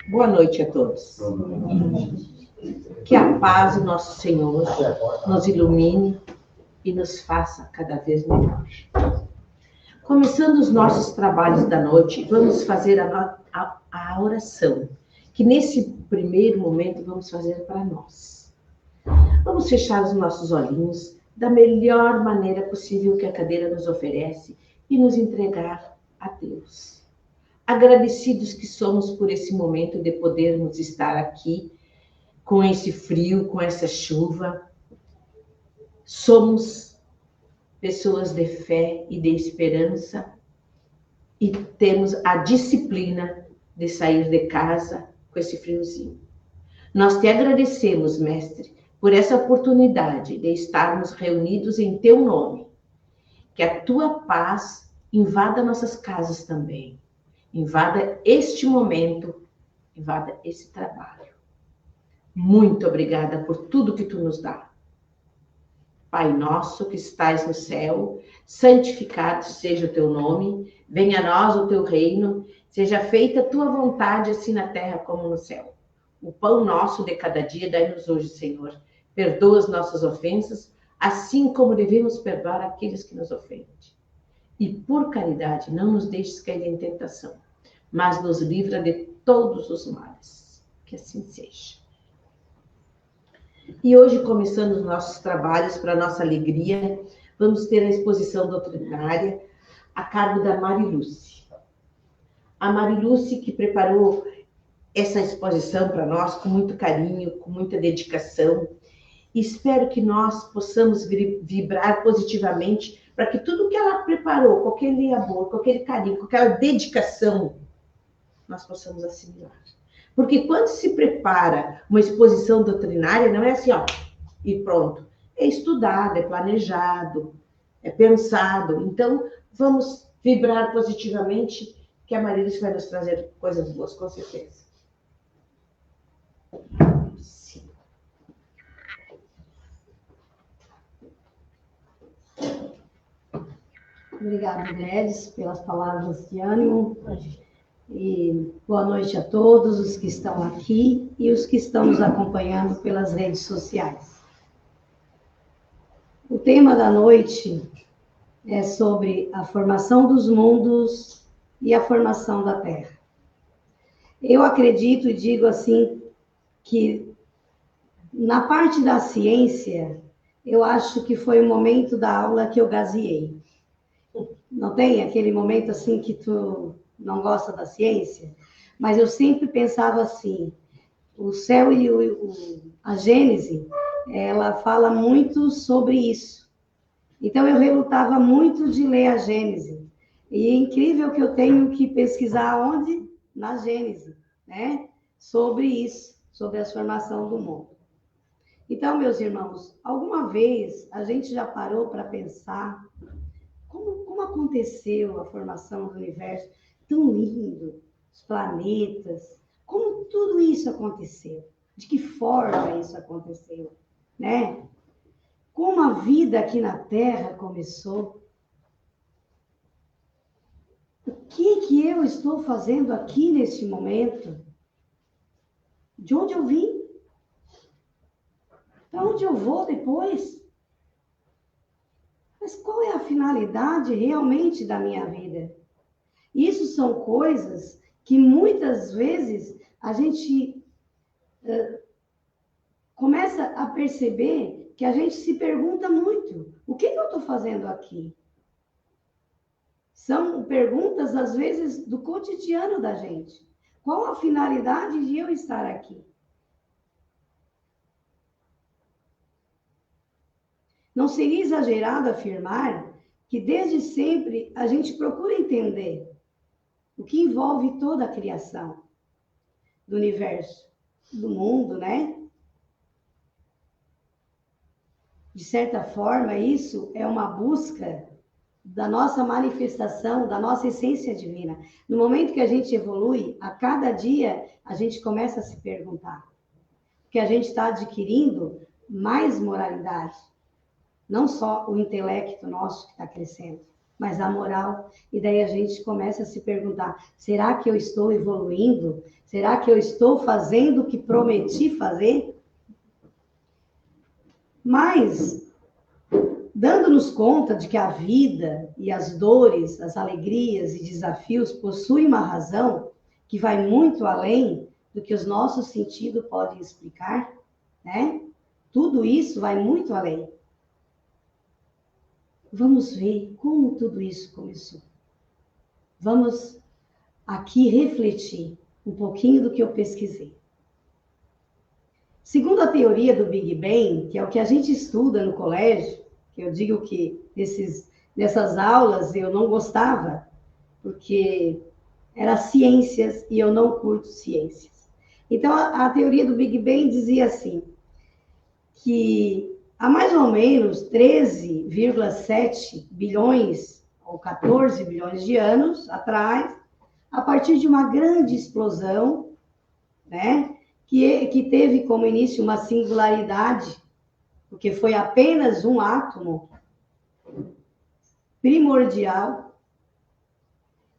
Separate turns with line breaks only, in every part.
Boa noite a todos. Que a paz do nosso Senhor nos ilumine e nos faça cada vez melhor. Começando os nossos trabalhos da noite, vamos fazer a oração, que nesse primeiro momento vamos fazer para nós. Vamos fechar os nossos olhinhos da melhor maneira possível que a cadeira nos oferece e nos entregar a Deus. Agradecidos que somos por esse momento de podermos estar aqui com esse frio, com essa chuva. Somos pessoas de fé e de esperança e temos a disciplina de sair de casa com esse friozinho. Nós te agradecemos, Mestre, por essa oportunidade de estarmos reunidos em teu nome. Que a tua paz invada nossas casas também. Invada este momento, invada esse trabalho. Muito obrigada por tudo que tu nos dá. Pai nosso que estais no céu, santificado seja o teu nome, venha a nós o teu reino, seja feita a tua vontade, assim na terra como no céu. O pão nosso de cada dia dai-nos hoje, Senhor. Perdoa as nossas ofensas, assim como devemos perdoar aqueles que nos ofendem. E por caridade, não nos deixes cair em tentação, mas nos livra de todos os males. Que assim seja. E hoje, começando os nossos trabalhos, para nossa alegria, vamos ter a exposição doutrinária a cargo da Marilúcia. A Marilúcia que preparou essa exposição para nós com muito carinho, com muita dedicação. E espero que nós possamos vibrar positivamente para que tudo que ela preparou, com aquele amor, com aquele carinho, com aquela dedicação, nós possamos assimilar. Porque quando se prepara uma exposição doutrinária, não é assim, ó, e pronto. É estudado, é planejado, é pensado. Então, vamos vibrar positivamente, que a Marília vai nos trazer coisas boas, com certeza. Sim.
Obrigada, Gledes, pelas palavras de ânimo. E boa noite a todos os que estão aqui e os que estão nos acompanhando pelas redes sociais. O tema da noite é sobre a formação dos mundos e a formação da Terra. Eu acredito e digo assim que na parte da ciência, eu acho que foi o momento da aula que eu gazeei. Não tem aquele momento assim que tu não gosta da ciência? Mas eu sempre pensava assim, o céu e a Gênese, ela fala muito sobre isso. Então eu relutava muito de ler a Gênese. E é incrível que eu tenho que pesquisar onde? Na Gênese, né? Sobre isso, sobre a formação do mundo. Então, meus irmãos, alguma vez a gente já parou para pensar como aconteceu a formação do universo tão lindo, os planetas, como tudo isso aconteceu, de que forma isso aconteceu, né? Como a vida aqui na Terra começou. O que eu estou fazendo aqui neste momento? De onde eu vim? Para onde eu vou depois? Mas qual é a finalidade realmente da minha vida? Isso são coisas que muitas vezes a gente começa a perceber que a gente se pergunta muito. O que eu estou fazendo aqui? São perguntas, às vezes, do cotidiano da gente. Qual a finalidade de eu estar aqui? Não seria exagerado afirmar que desde sempre a gente procura entender o que envolve toda a criação do universo, do mundo, né? De certa forma, isso é uma busca da nossa manifestação, da nossa essência divina. No momento que a gente evolui, a cada dia a gente começa a se perguntar. Porque a gente está adquirindo mais moralidade. Não só o intelecto nosso que está crescendo, mais amoral. E daí a gente começa a se perguntar, será que eu estou evoluindo? Será que eu estou fazendo o que prometi fazer? Mas, dando-nos conta de que a vida e as dores, as alegrias e desafios possuem uma razão que vai muito além do que os nossos sentidos podem explicar, né? Tudo isso vai muito além. Vamos ver como tudo isso começou. Vamos aqui refletir um pouquinho do que eu pesquisei. Segundo a teoria do Big Bang, que é o que a gente estuda no colégio, que eu digo que nessas aulas eu não gostava, porque era ciências e eu não curto ciências. Então, a teoria do Big Bang dizia assim, que há mais ou menos 13,7 bilhões ou 14 bilhões de anos atrás, a partir de uma grande explosão, né, que teve como início uma singularidade, porque foi apenas um átomo primordial.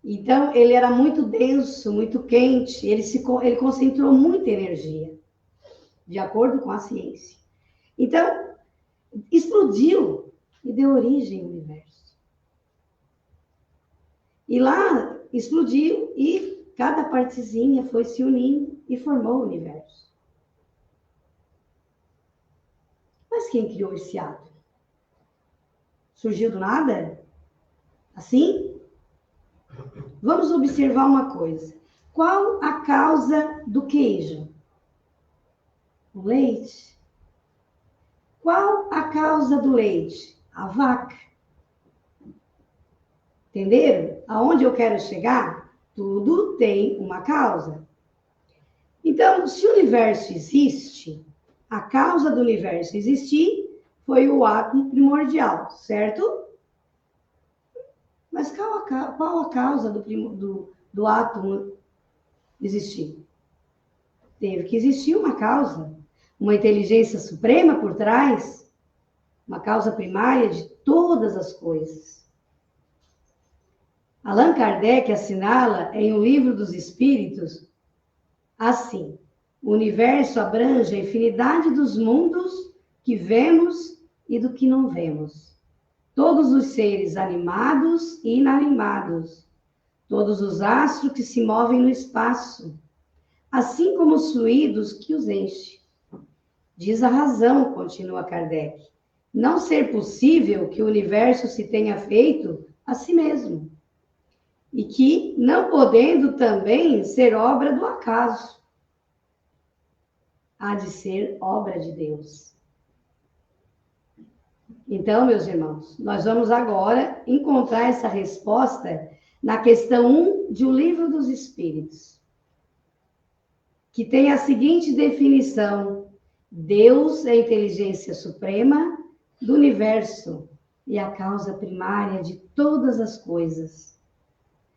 Então, ele era muito denso, muito quente, ele concentrou muita energia, de acordo com a ciência. Então, explodiu e deu origem ao universo. E lá explodiu e cada partezinha foi se unindo e formou o universo. Mas quem criou esse átomo? Surgiu do nada? Assim? Vamos observar uma coisa. Qual a causa do queijo? O leite. Qual a causa do leite? A vaca. Entenderam? Aonde eu quero chegar? Tudo tem uma causa. Então, se o universo existe, a causa do universo existir foi o átomo primordial, certo? Mas qual a causa do átomo existir? Teve que existir uma causa, uma inteligência suprema por trás, uma causa primária de todas as coisas. Allan Kardec assinala em O Livro dos Espíritos assim: o universo abrange a infinidade dos mundos que vemos e do que não vemos. Todos os seres animados e inanimados, todos os astros que se movem no espaço, assim como os fluidos que os enchem. Diz a razão, continua Kardec, não ser possível que o universo se tenha feito a si mesmo, e que, não podendo também ser obra do acaso, há de ser obra de Deus. Então, meus irmãos, nós vamos agora encontrar essa resposta na questão 1 de O Livro dos Espíritos, que tem a seguinte definição: Deus é a inteligência suprema do universo e a causa primária de todas as coisas.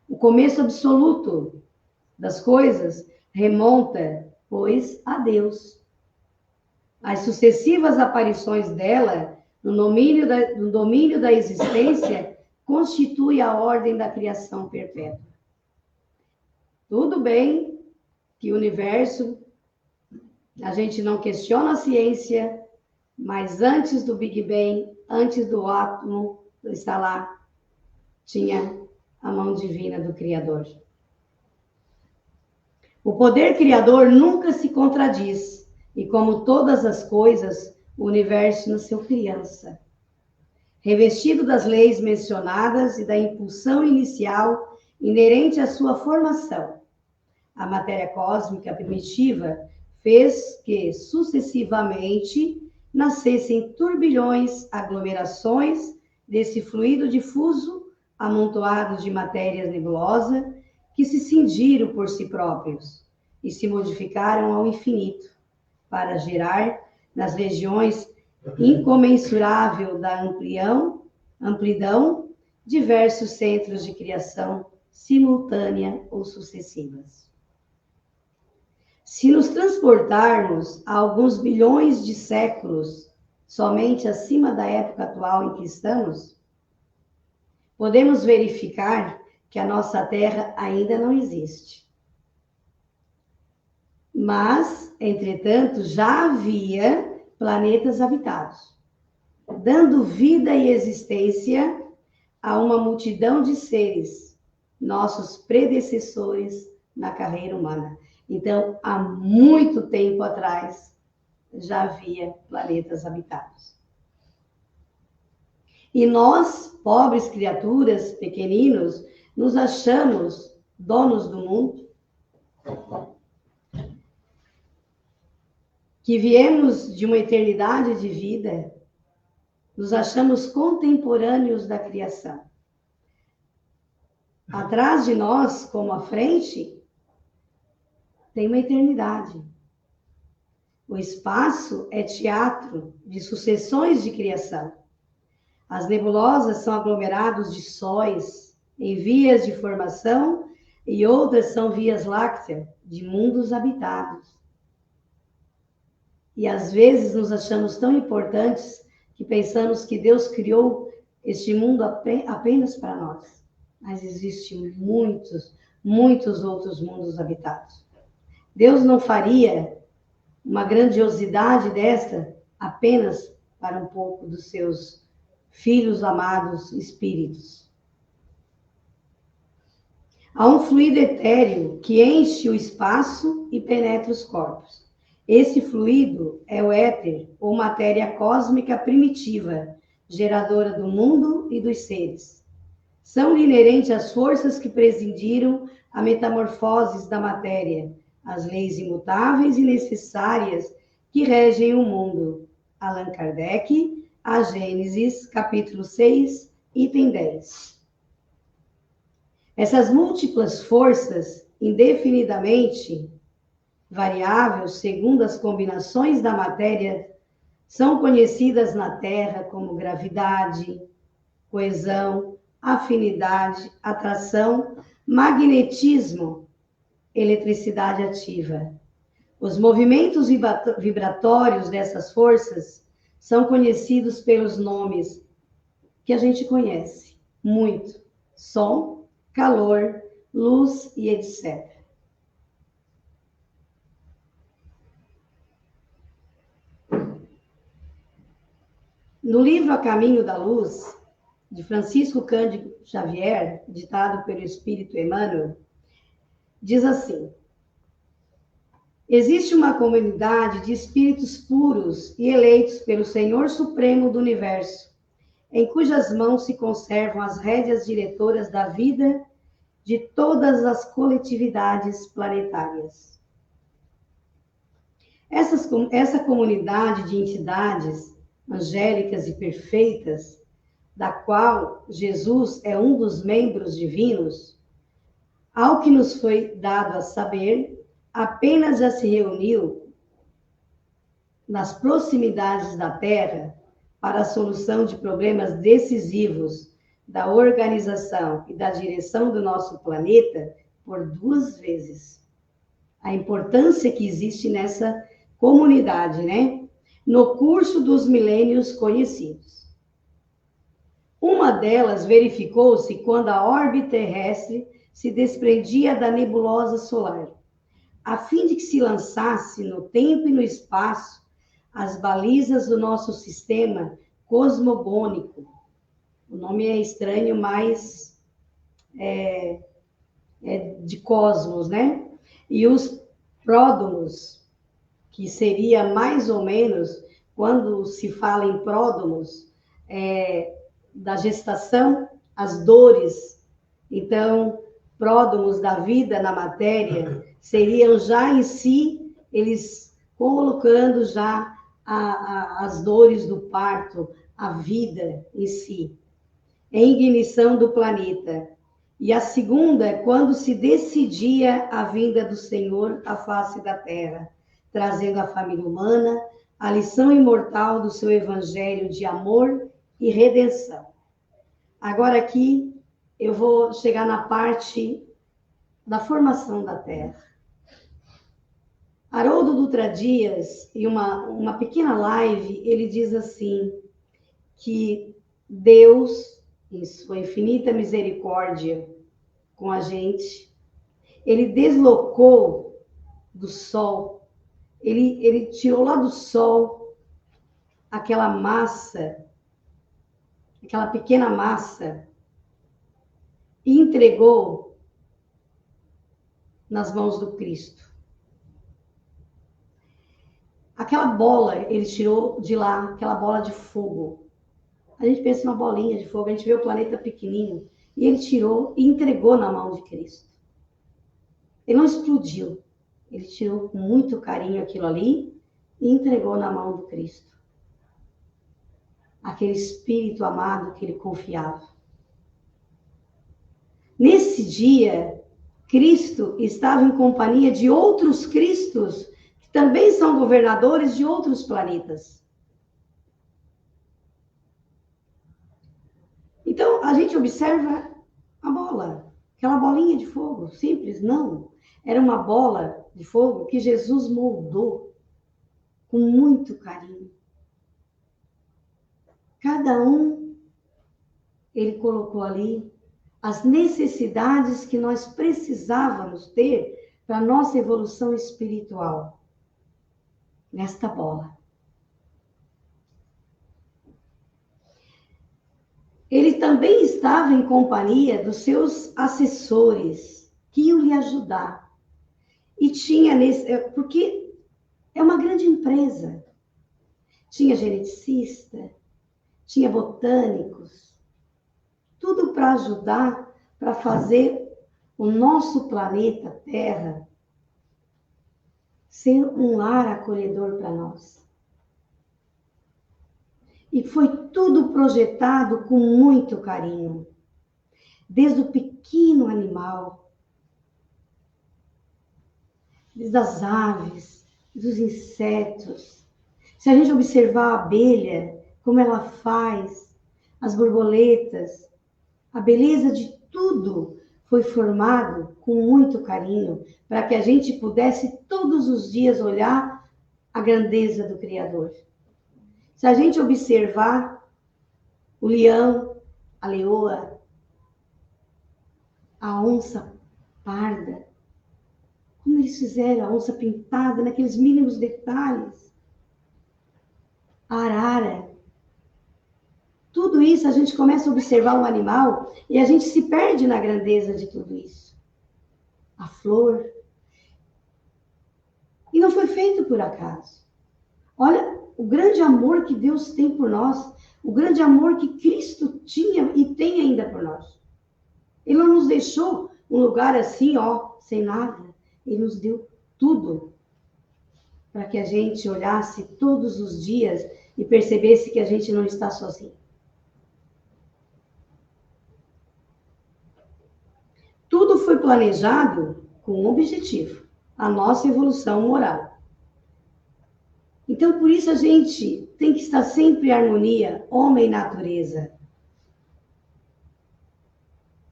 O começo absoluto das coisas remonta, pois, a Deus. As sucessivas aparições dela no domínio da existência constitui a ordem da criação perpétua. Tudo bem que o universo, a gente não questiona a ciência, mas antes do Big Bang, antes do átomo estar lá, tinha a mão divina do Criador. O poder criador nunca se contradiz, e como todas as coisas, o universo nasceu criança. Revestido das leis mencionadas e da impulsão inicial inerente à sua formação, a matéria cósmica primitiva fez que, sucessivamente, nascessem turbilhões, aglomerações desse fluido difuso, amontoados de matéria nebulosa, que se cindiram por si próprios e se modificaram ao infinito, para gerar, nas regiões incomensurável da amplidão, diversos centros de criação simultânea ou sucessivas. Se nos transportarmos a alguns bilhões de séculos, somente acima da época atual em que estamos, podemos verificar que a nossa Terra ainda não existe. Mas, entretanto, já havia planetas habitados, dando vida e existência a uma multidão de seres, nossos predecessores na carreira humana. Então, há muito tempo atrás, já havia planetas habitados. E nós, pobres criaturas, pequeninos, nos achamos donos do mundo, que viemos de uma eternidade de vida, nos achamos contemporâneos da criação. Atrás de nós, como à frente, tem uma eternidade. O espaço é teatro de sucessões de criação. As nebulosas são aglomerados de sóis em vias de formação e outras são vias lácteas de mundos habitados. E às vezes nos achamos tão importantes que pensamos que Deus criou este mundo apenas para nós. Mas existem muitos outros mundos habitados. Deus não faria uma grandiosidade desta apenas para um pouco dos seus filhos amados espíritos. Há um fluido etéreo que enche o espaço e penetra os corpos. Esse fluido é o éter, ou matéria cósmica primitiva, geradora do mundo e dos seres. São-lhe inerentes as forças que presidiram a metamorfose da matéria, as leis imutáveis e necessárias que regem o mundo. Allan Kardec, A Gênesis, capítulo 6, item 10. Essas múltiplas forças, indefinidamente variáveis segundo as combinações da matéria, são conhecidas na Terra como gravidade, coesão, afinidade, atração, magnetismo, eletricidade ativa. Os movimentos vibratórios dessas forças são conhecidos pelos nomes que a gente conhece muito: som, calor, luz e etc. No livro A Caminho da Luz, de Francisco Cândido Xavier, ditado pelo Espírito Emmanuel, diz assim: existe uma comunidade de espíritos puros e eleitos pelo Senhor Supremo do Universo, em cujas mãos se conservam as rédeas diretoras da vida de todas as coletividades planetárias. Essa comunidade de entidades angélicas e perfeitas, da qual Jesus é um dos membros divinos, ao que nos foi dado a saber, apenas já se reuniu nas proximidades da Terra para a solução de problemas decisivos da organização e da direção do nosso planeta por 2 vezes. A importância que existe nessa comunidade, né? No curso dos milênios conhecidos. Uma delas verificou-se quando a órbita terrestre se desprendia da nebulosa solar, a fim de que se lançasse no tempo e no espaço as balizas do nosso sistema cosmogônico. O nome é estranho, mas é de cosmos, né? E os pródomos, que seria mais ou menos, quando se fala em pródomos, da gestação, as dores. Então, pródomos da vida na matéria seriam já em si, eles colocando já as dores do parto, a vida em si, em ignição do planeta. E a segunda é quando se decidia a vinda do Senhor à face da Terra, trazendo à família humana a lição imortal do seu evangelho de amor e redenção. Agora aqui eu vou chegar na parte da formação da Terra. Haroldo Dutra Dias, em uma pequena live, ele diz assim, que Deus em sua infinita misericórdia com a gente, ele deslocou do sol, ele tirou lá do sol aquela massa, aquela pequena massa, e entregou nas mãos do Cristo. Aquela bola, ele tirou de lá, aquela bola de fogo. A gente pensa numa bolinha de fogo, a gente vê o planeta pequenininho, e ele tirou e entregou na mão de Cristo. Ele não explodiu, ele tirou com muito carinho aquilo ali e entregou na mão do Cristo. Aquele Espírito amado que ele confiava. Nesse dia, Cristo estava em companhia de outros Cristos, que também são governadores de outros planetas. Então, a gente observa a bola, aquela bolinha de fogo, simples, não. Era uma bola de fogo que Jesus moldou com muito carinho. Cada um, ele colocou ali as necessidades que nós precisávamos ter para a nossa evolução espiritual. Nesta bola. Ele também estava em companhia dos seus assessores, que iam lhe ajudar. E tinha porque é uma grande empresa. Tinha geneticista, tinha botânicos, tudo para ajudar, para fazer o nosso planeta Terra ser um lar acolhedor para nós. E foi tudo projetado com muito carinho. Desde o pequeno animal, desde as aves, dos insetos. Se a gente observar a abelha, como ela faz, as borboletas, a beleza de tudo foi formado com muito carinho, para que a gente pudesse todos os dias olhar a grandeza do Criador. Se a gente observar o leão, a leoa, a onça parda, como eles fizeram a onça pintada naqueles mínimos detalhes, a arara, tudo isso a gente começa a observar um animal e a gente se perde na grandeza de tudo isso. A flor. E não foi feito por acaso. Olha o grande amor que Deus tem por nós, o grande amor que Cristo tinha e tem ainda por nós. Ele não nos deixou um lugar assim, sem nada. Ele nos deu tudo para que a gente olhasse todos os dias e percebesse que a gente não está sozinho. Tudo foi planejado com um objetivo, a nossa evolução moral. Então, por isso a gente tem que estar sempre em harmonia, homem e natureza.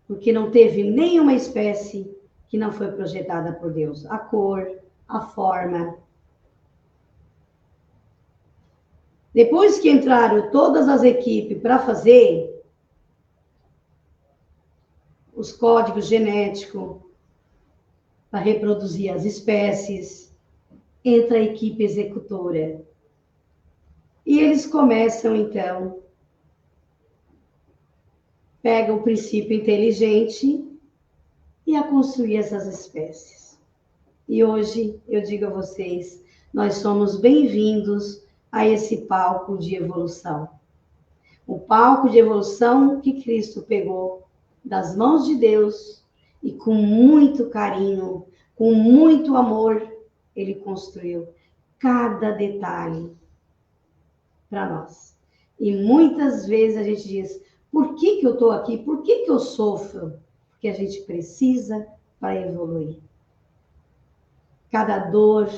Porque não teve nenhuma espécie que não foi projetada por Deus. A cor, a forma. Depois que entraram todas as equipes para fazer os códigos genéticos, para reproduzir as espécies, entra a equipe executora. E eles começam, então, pegam o princípio inteligente e a construir essas espécies. E hoje, eu digo a vocês, nós somos bem-vindos a esse palco de evolução. O palco de evolução que Cristo pegou das mãos de Deus e com muito carinho, com muito amor, ele construiu cada detalhe para nós. E muitas vezes a gente diz, por que eu estou aqui? Por que eu sofro? Porque a gente precisa para evoluir. Cada dor,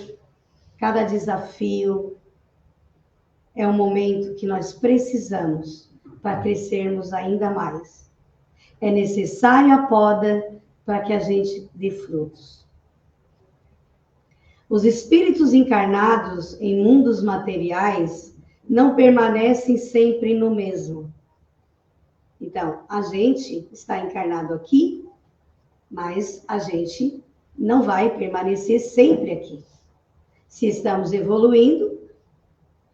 cada desafio é um momento que nós precisamos para crescermos ainda mais. É necessária a poda para que a gente dê frutos. Os espíritos encarnados em mundos materiais não permanecem sempre no mesmo. Então, a gente está encarnado aqui, mas a gente não vai permanecer sempre aqui. Se estamos evoluindo,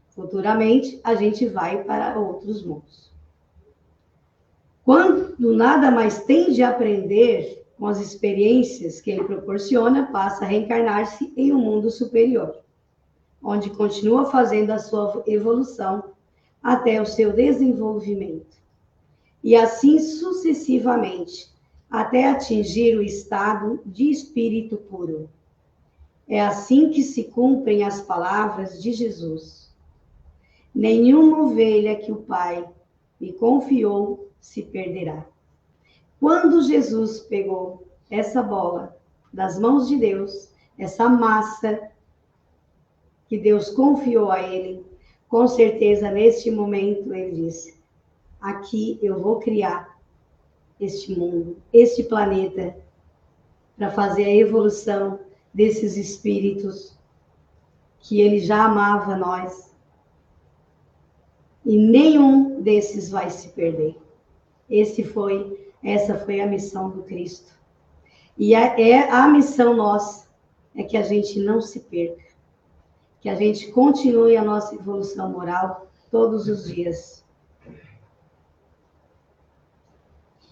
futuramente a gente vai para outros mundos. Quando nada mais tem de aprender com as experiências que ele proporciona, passa a reencarnar-se em um mundo superior, onde continua fazendo a sua evolução até o seu desenvolvimento. E assim sucessivamente, até atingir o estado de espírito puro. É assim que se cumprem as palavras de Jesus. Nenhuma ovelha que o Pai me confiou se perderá. Quando Jesus pegou essa bola das mãos de Deus, essa massa que Deus confiou a ele, com certeza neste momento ele disse: aqui eu vou criar este mundo, este planeta, para fazer a evolução desses espíritos que ele já amava nós. E nenhum desses vai se perder. Essa foi a missão do Cristo. E a missão nossa é que a gente não se perca, que a gente continue a nossa evolução moral todos os dias.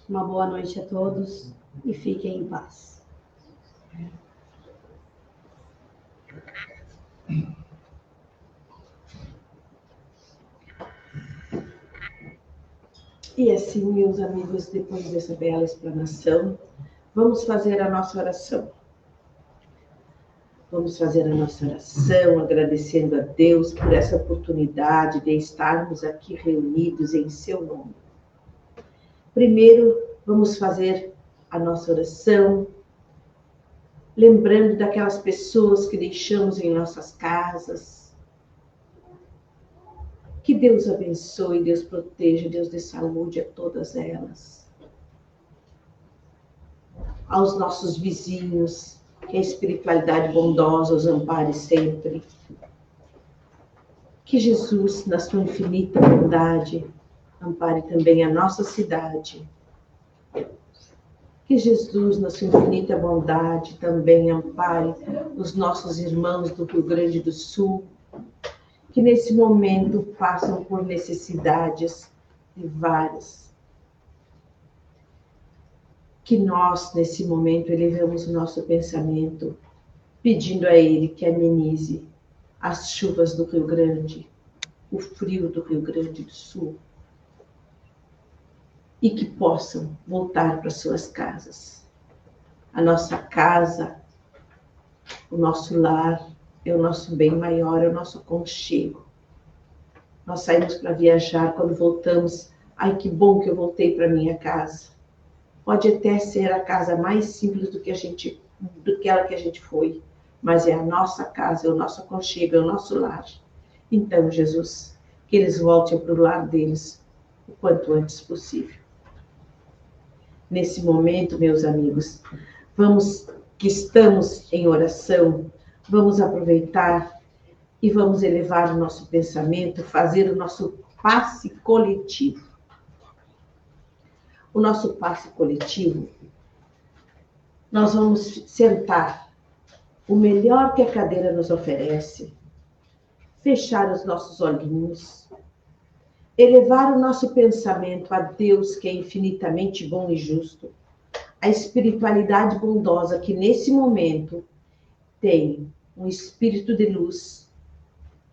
Uma boa noite a todos e fiquem em paz.
E assim, meus amigos, depois dessa bela explanação, vamos fazer a nossa oração. Vamos fazer a nossa oração agradecendo a Deus por essa oportunidade de estarmos aqui reunidos em seu nome. Primeiro, vamos fazer a nossa oração lembrando daquelas pessoas que deixamos em nossas casas. Que Deus abençoe, Deus proteja, Deus dê saúde a todas elas. Aos nossos vizinhos, que a espiritualidade bondosa os ampare sempre. Que Jesus, na sua infinita bondade, ampare também a nossa cidade. Que Jesus, na sua infinita bondade, também ampare os nossos irmãos do Rio Grande do Sul, que nesse momento passam por necessidades várias. Que nós, nesse momento, elevamos o nosso pensamento, pedindo a Ele que amenize as chuvas do Rio Grande, o frio do Rio Grande do Sul, e que possam voltar para suas casas. A nossa casa, o nosso lar, é o nosso bem maior, é o nosso aconchego. Nós saímos para viajar, quando voltamos, ai que bom que eu voltei para minha casa. Pode até ser a casa mais simples do que aquela que a gente foi, mas é a nossa casa, é o nosso aconchego, é o nosso lar. Então, Jesus, que eles voltem para o lar deles o quanto antes possível. Nesse momento, meus amigos, que estamos em oração, vamos aproveitar e vamos elevar o nosso pensamento, fazer o nosso passe coletivo. O nosso passe coletivo, nós vamos sentar o melhor que a cadeira nos oferece, fechar os nossos olhinhos, elevar o nosso pensamento a Deus, que é infinitamente bom e justo, a espiritualidade bondosa que nesse momento tem um espírito de luz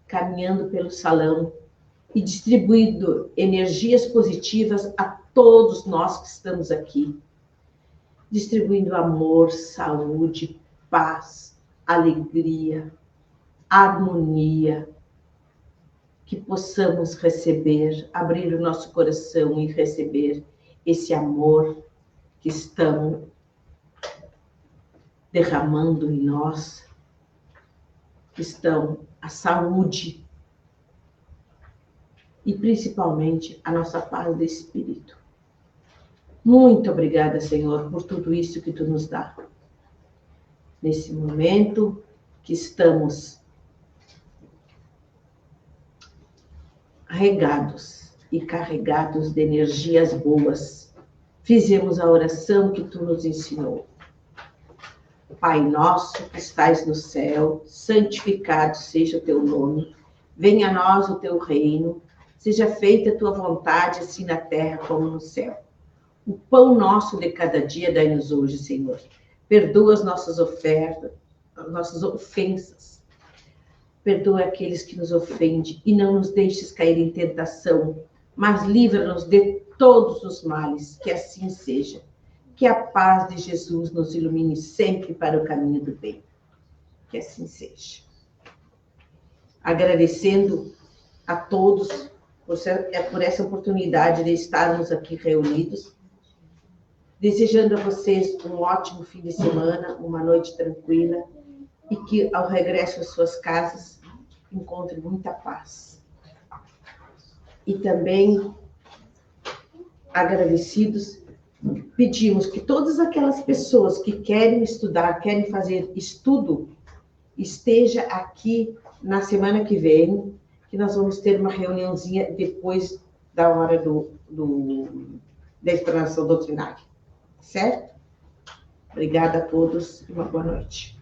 caminhando pelo salão e distribuindo energias positivas a todos nós que estamos aqui, distribuindo amor, saúde, paz, alegria, harmonia, que possamos receber, abrir o nosso coração e receber esse amor que estão derramando em nós, que estão a saúde e principalmente a nossa paz de espírito. Muito obrigada, Senhor, por tudo isso que Tu nos dá. Nesse momento que estamos regados e carregados de energias boas, fizemos a oração que tu nos ensinou. Pai nosso que estais no céu, santificado seja o teu nome, venha a nós o teu reino, seja feita a tua vontade, assim na terra como no céu. O pão nosso de cada dia dai-nos hoje, Senhor. Perdoa as nossas ofertas, as nossas ofensas. Perdoa aqueles que nos ofendem e não nos deixes cair em tentação, mas livra-nos de todos os males, que assim seja. Que a paz de Jesus nos ilumine sempre para o caminho do bem. Que assim seja. Agradecendo a todos por essa oportunidade de estarmos aqui reunidos. Desejando a vocês um ótimo fim de semana, uma noite tranquila e que ao regresso às suas casas encontrem muita paz. E também agradecidos, pedimos que todas aquelas pessoas que querem estudar, querem fazer estudo, esteja aqui na semana que vem, que nós vamos ter uma reuniãozinha depois da hora da explanação doutrinária. Certo? Obrigada a todos e uma boa noite.